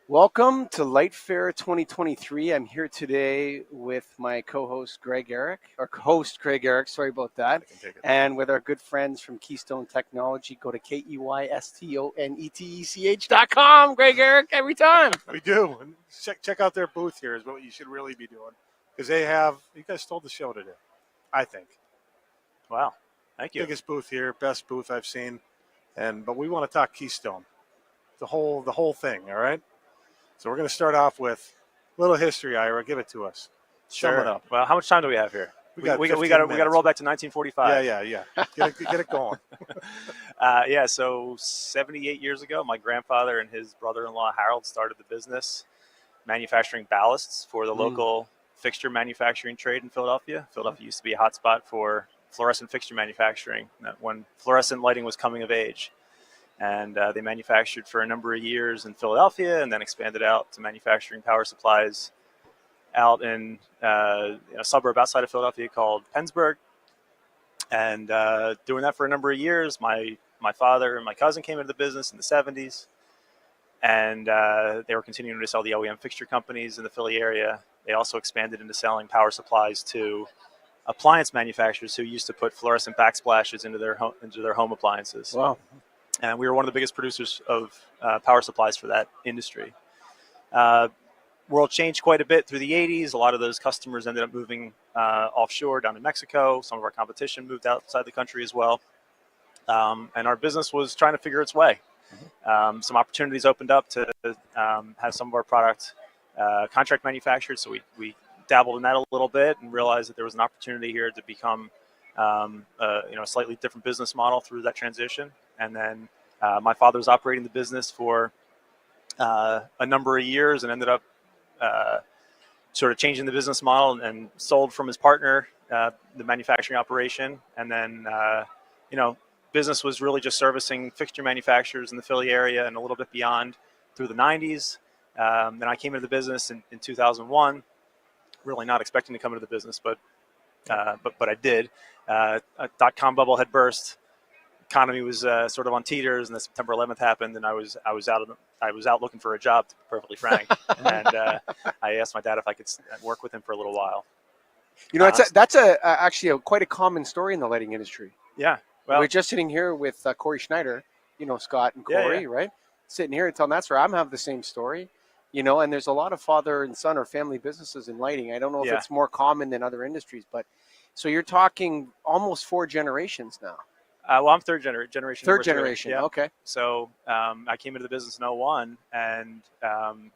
Welcome to Lightfair 2023. I'm here today with my co-host Greg Eric, or host Greg Eric, sorry about that, I can take it. and with our good friends from Keystone Technology. Go to KEYSTONETECH.com, Greg Eric, every time. We do. And check out their booth here is what you should really be doing because you guys stole the show today, I think. Wow. Thank you. Biggest booth here, best booth I've seen. But we want to talk Keystone, the whole thing, all right? So we're going to start off with a little history, Ira. Give it to us. Sum it up. Well, how much time do we have here? We got to 15 roll minutes. back to 1945. Yeah. Get it going. So 78 years ago, my grandfather and his brother-in-law Harold started the business manufacturing ballasts for the local fixture manufacturing trade in Philadelphia. Philadelphia used to be a hotspot for fluorescent fixture manufacturing when fluorescent lighting was coming of age. And they manufactured for a number of years in Philadelphia and then expanded out to manufacturing power supplies out in a suburb outside of Philadelphia called Pennsburg. And doing that for a number of years, my father and my cousin came into the business in the 70s. And they were continuing to sell the OEM fixture companies in the Philly area. They also expanded into selling power supplies to appliance manufacturers who used to put fluorescent backsplashes into their home appliances. Wow. And we were one of the biggest producers of power supplies for that industry. World changed quite a bit through the 80s. A lot of those customers ended up moving offshore down in Mexico. Some of our competition moved outside the country as well. And our business was trying to figure its way. Some opportunities opened up to have some of our product contract manufactured. So we dabbled in that a little bit and realized that there was an opportunity here to become a slightly different business model through that transition. And then my father was operating the business for a number of years and ended up sort of changing the business model and sold from his partner the manufacturing operation. And then, business was really just servicing fixture manufacturers in the Philly area and a little bit beyond through the 90s. Then I came into the business in 2001, really not expecting to come into the business, but I did. A dot-com bubble had burst. Economy was sort of on teeters, and then September 11th happened, and I was out looking for a job, to be perfectly frank. And I asked my dad if I could work with him for a little while. That's actually quite a common story in the lighting industry. Yeah. Well, we're just sitting here with Corey Schneider, Scott and Corey, right? Sitting here and telling that story. I'm having the same story, and there's a lot of father and son or family businesses in lighting. I don't know if it's more common than other industries, but so you're talking almost 4 generations now. Well, I'm third generation. Third generation, yeah. Okay. So I came into the business in 01 and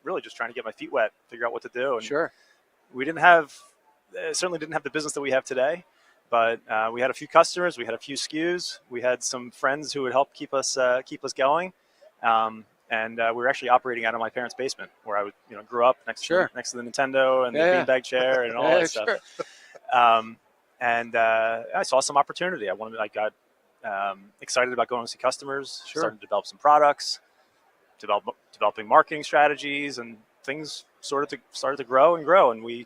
really just trying to get my feet wet, figure out what to do. And sure. We certainly didn't have the business that we have today, but we had a few customers, we had a few SKUs, we had some friends who would help keep us going. And we were actually operating out of my parents' basement where I grew up next to the Nintendo and the beanbag chair and all that stuff. And I saw some opportunity. I got excited about going to see customers, starting to develop some products, developing marketing strategies, and things started to grow. And we,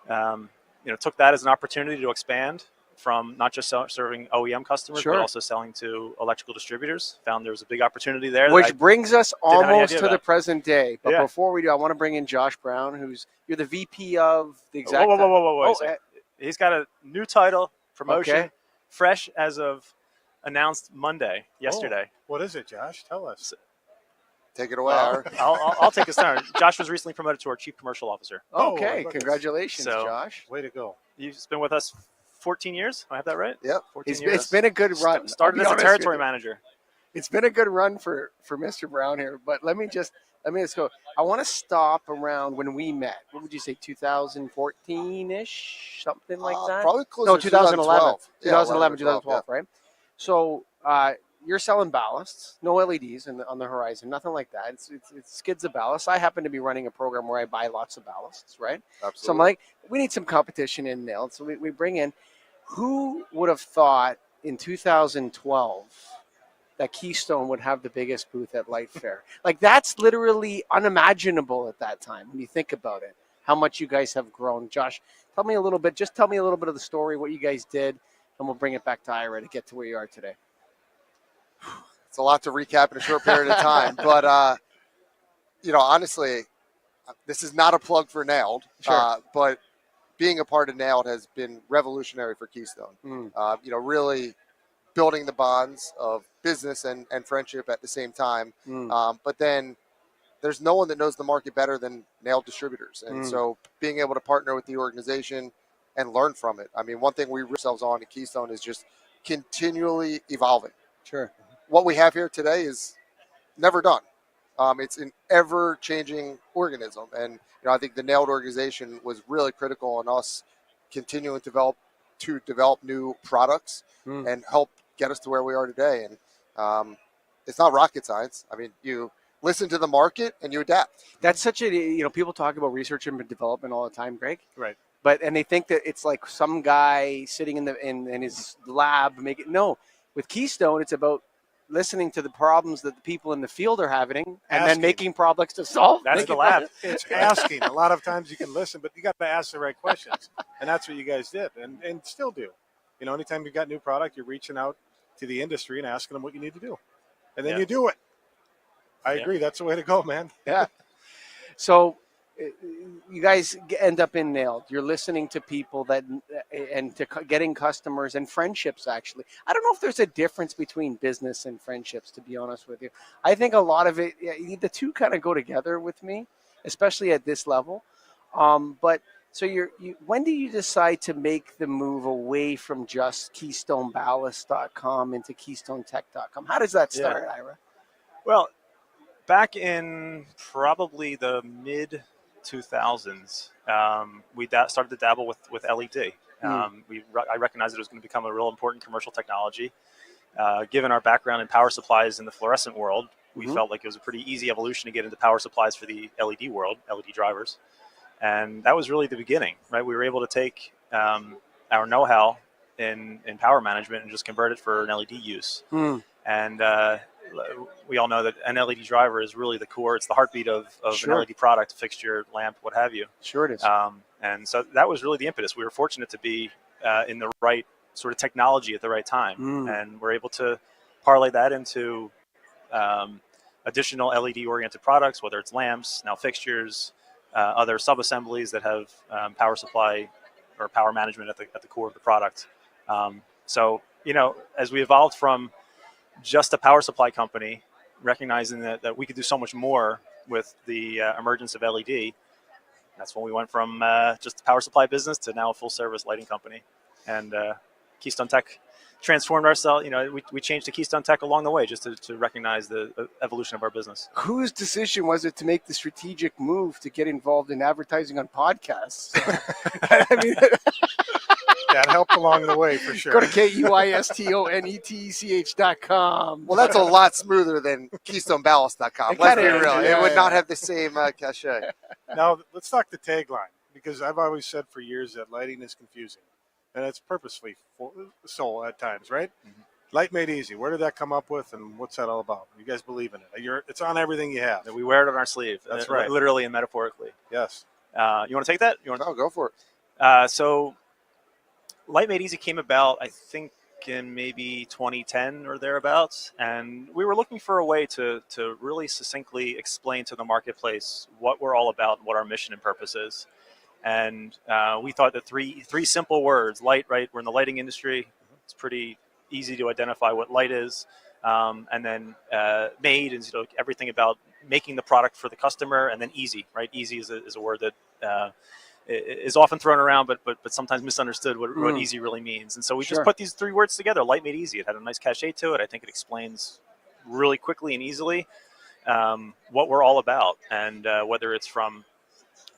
took that as an opportunity to expand from not just serving OEM customers, but also selling to electrical distributors. Found there was a big opportunity there. Which brings us almost to the present day. But before we do, I want to bring in Josh Brown, you're the VP of the exact. Whoa. He's got a new title, promotion, fresh as of announced yesterday. What is it, Josh? Tell us. Take it away. I'll take a start. Josh was recently promoted to our Chief Commercial Officer. Okay, congratulations, Josh. Way to go. You've been with us 14 years. I have that right? Yep. 14 years. It's been a good run. Started as a territory manager. It's been a good run for Mr. Brown here. But let me just go. I want to stop around when we met. What would you say, 2014-ish? Something like that? Probably closer to 2011. 2012. 2012, right? So you're selling ballasts, no LEDs on the horizon, nothing like that. It's skids of ballasts. I happen to be running a program where I buy lots of ballasts, right? Absolutely. So I'm like, we need some competition in there. So we bring in, who would have thought in 2012 that Keystone would have the biggest booth at Lightfair? Like, that's literally unimaginable at that time when you think about it, how much you guys have grown. Josh, tell me a little bit of the story, what you guys did, and we'll bring it back to Ira to get to where you are today. It's a lot to recap in a short period of time, but honestly, this is not a plug for Nailed, Sure. but being a part of Nailed has been revolutionary for Keystone. Mm. Really building the bonds of business and friendship at the same time. But then there's no one that knows the market better than Nailed distributors. And so being able to partner with the organization and learn from it. I mean, one thing we ourselves on at Keystone is just continually evolving. Sure. What we have here today is never done. It's an ever-changing organism, and I think the Nailed organization was really critical in us continuing to develop new products and help get us to where we are today. And it's not rocket science. I mean, you listen to the market and you adapt. That's such a, people talk about research and development all the time, Greg. Right. And they think that it's like some guy sitting in his lab making. No, with Keystone, it's about listening to the problems that the people in the field are having and then making products to solve. That's the lab. It's asking. A lot of times you can listen, but you got to ask the right questions. And that's what you guys did and still do. Anytime you've got new product, you're reaching out to the industry and asking them what you need to do. And then you do it. I agree. That's the way to go, man. Yeah. So you guys end up in Nailed. You're listening to people and to getting customers and friendships, actually. I don't know if there's a difference between business and friendships, to be honest with you. I think a lot of it, the two kind of go together with me, especially at this level. But so when do you decide to make the move away from just KeystoneBallast.com into KeystoneTech.com? How does that start, Ira? Well, back in probably the mid 2000s, we started to dabble with LED. I recognized it was going to become a real important commercial technology. Given our background in power supplies in the fluorescent world, we felt like it was a pretty easy evolution to get into power supplies for the LED world, LED drivers. And that was really the beginning, right? We were able to take our know-how in power management and just convert it for an LED use. And we all know that an LED driver is really the core. It's the heartbeat of an LED product, fixture, lamp, what have you. Sure it is. And so that was really the impetus. We were fortunate to be in the right sort of technology at the right time. And we're able to parlay that into additional LED-oriented products, whether it's lamps, now fixtures, other sub-assemblies that have power supply or power management at the core of the product. So, as we evolved from just a power supply company, recognizing that we could do so much more with the emergence of LED, that's when we went from just a power supply business to now a full-service lighting company. And Keystone Tech transformed ourselves. We changed to Keystone Tech along the way just to recognize the evolution of our business. Whose decision was it to make the strategic move to get involved in advertising on podcasts? I mean, that helped along the way for sure. Go to KEYSTONETECH.com. Well, that's a lot smoother than KeystoneBallast.com. Let's be real. It would not have the same cachet. Now, let's talk the tagline, because I've always said for years that lighting is confusing. And it's purposefully so at times, right? Light made easy. Where did that come up with, and what's that all about? You guys believe in it? It's on everything you have. We wear it on our sleeve. That's right. Literally and metaphorically. Yes. You want to take that? No, go for it. So Light Made Easy came about, I think, in maybe 2010 or thereabouts. And we were looking for a way to really succinctly explain to the marketplace what we're all about and what our mission and purpose is. And we thought that three simple words, light, right? We're in the lighting industry. It's pretty easy to identify what light is. And then made is everything about making the product for the customer, and then easy, right? Easy is a word that is often thrown around, but sometimes misunderstood what easy really means. And so we just put these three words together, Light Made Easy. It had a nice cachet to it. I think it explains really quickly and easily what we're all about, and whether it's from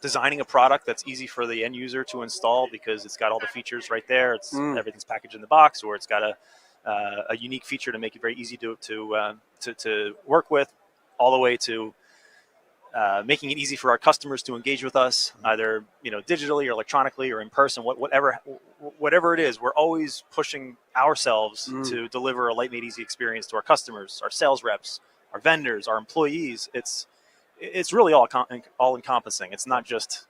designing a product that's easy for the end user to install because it's got all the features right there. It's everything's packaged in the box, or it's got a unique feature to make it very easy to work with, all the way to making it easy for our customers to engage with us, either digitally or electronically or in person. Whatever it is, we're always pushing ourselves to deliver a Light Made Easy experience to our customers, our sales reps, our vendors, our employees. It's really all encompassing. It's not just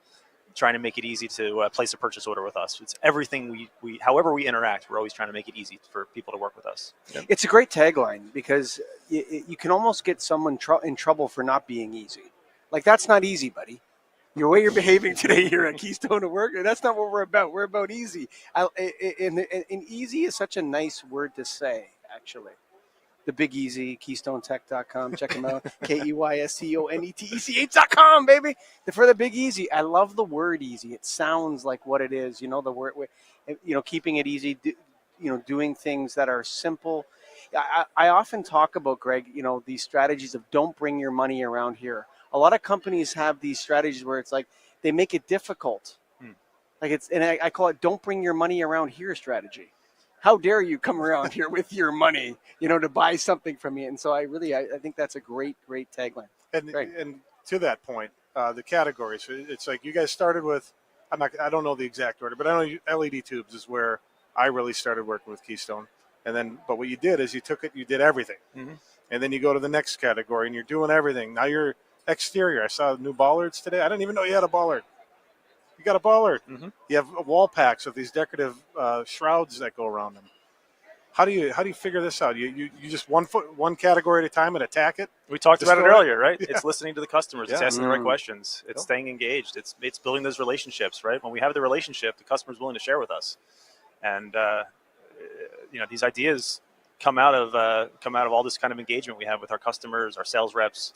trying to make it easy to place a purchase order with us. It's everything however we interact, we're always trying to make it easy for people to work with us. Yeah. It's a great tagline, because you can almost get someone in trouble for not being easy. Like, that's not easy, buddy. Your way you're behaving today here at Keystone to work, that's not what we're about. We're about easy. And easy is such a nice word to say, actually. The Big Easy, KeystoneTech.com. Check them out. KeystoneTech.com, baby. For the Big Easy. I love the word easy. It sounds like what it is. The word, keeping it easy, doing things that are simple. I often talk about, Greg, these strategies of don't bring your money around here. A lot of companies have these strategies where it's like they make it difficult. Like I call it don't bring your money around here strategy. How dare you come around here with your money, to buy something from me? And so I think that's a great tagline. And to that point, the categories, it's like you guys started with, I don't know the exact order, but I know LED tubes is where I really started working with Keystone. But what you did is you did everything. Mm-hmm. And then you go to the next category and you're doing everything. Now you're exterior. I saw new bollards today. I didn't even know you had a bollard. You got a bollard. Mm-hmm. You have wall packs with these decorative shrouds that go around them. How do you figure this out? You just one category at a time and attack it? We talked about it earlier, right? Yeah. It's listening to the customers. It's asking the right questions. It's staying engaged. It's building those relationships, right? When we have the relationship, the customer's willing to share with us. And these ideas come out of all this kind of engagement we have with our customers, our sales reps.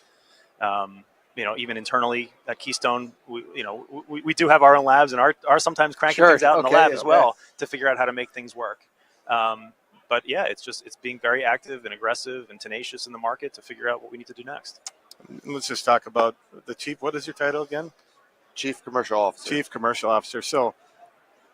Even internally at Keystone, we do have our own labs and are sometimes cranking things out in the lab as well to figure out how to make things work. But yeah, it's being very active and aggressive and tenacious in the market to figure out what we need to do next. Let's just talk about the chief. What is your title again? Chief Commercial Officer. Chief Commercial Officer. So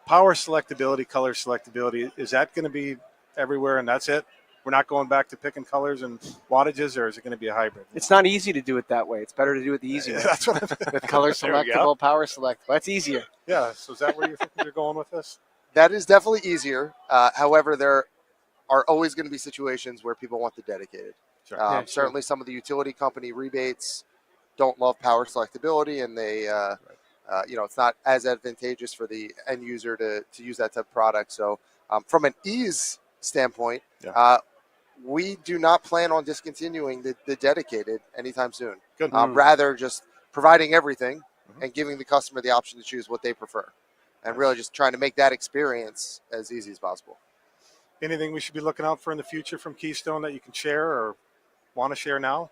power selectability, color selectability, is that going to be everywhere and that's it? We're not going back to picking colors and wattages, or is it going to be a hybrid? It's not easy to do it that way. It's better to do it the easy way. That's what with color selectable, power selectable. That's easier. Yeah. So is that where you're going with this? That is definitely easier. However, there are always going to be situations where people want the dedicated. Sure. Certainly, some of the utility company rebates don't love power selectability, and they, it's not as advantageous for the end user to use that type of product. So, from an ease standpoint, we do not plan on discontinuing the dedicated anytime soon. Good. Rather, just providing everything and giving the customer the option to choose what they prefer, and really just trying to make that experience as easy as possible. Anything we should be looking out for in the future from Keystone that you can share or want to share now?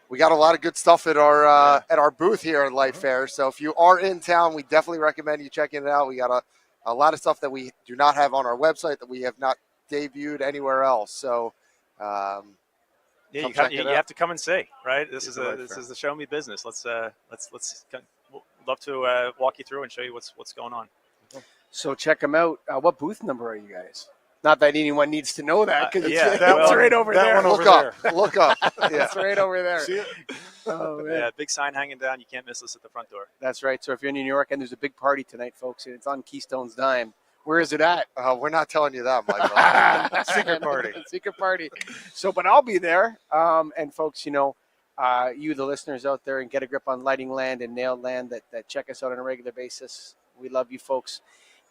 We got a lot of good stuff at our booth here at Lightfair. So if you are in town, we definitely recommend you checking it out. We got a lot of stuff that we do not have on our website that we have not debuted anywhere else. So you have to come and see, right? This is the show me business. Let's love to walk you through and show you what's going on. So check them out. What booth number are you guys? Not that anyone needs to know that, because it's right over there. Look up. It's right over there. See it? Oh, man. Yeah, big sign hanging down. You can't miss us at the front door. That's right. So if you're in New York and there's a big party tonight, folks, and it's on Keystone's dime, where is it at? We're not telling you that, Michael. Secret party. Secret party. So, but I'll be there. And folks, you, the listeners out there, and Get a Grip on Lighting Land and Nailed Land that check us out on a regular basis. We love you, folks.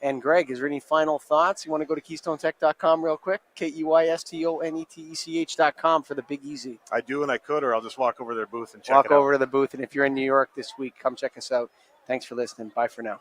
And Greg, is there any final thoughts? You want to go to KeystoneTech.com real quick? KeystoneTech.com for the Big Easy. I do, and I could, or I'll just walk over to their booth and check it out. Walk over to the booth, and if you're in New York this week, come check us out. Thanks for listening. Bye for now.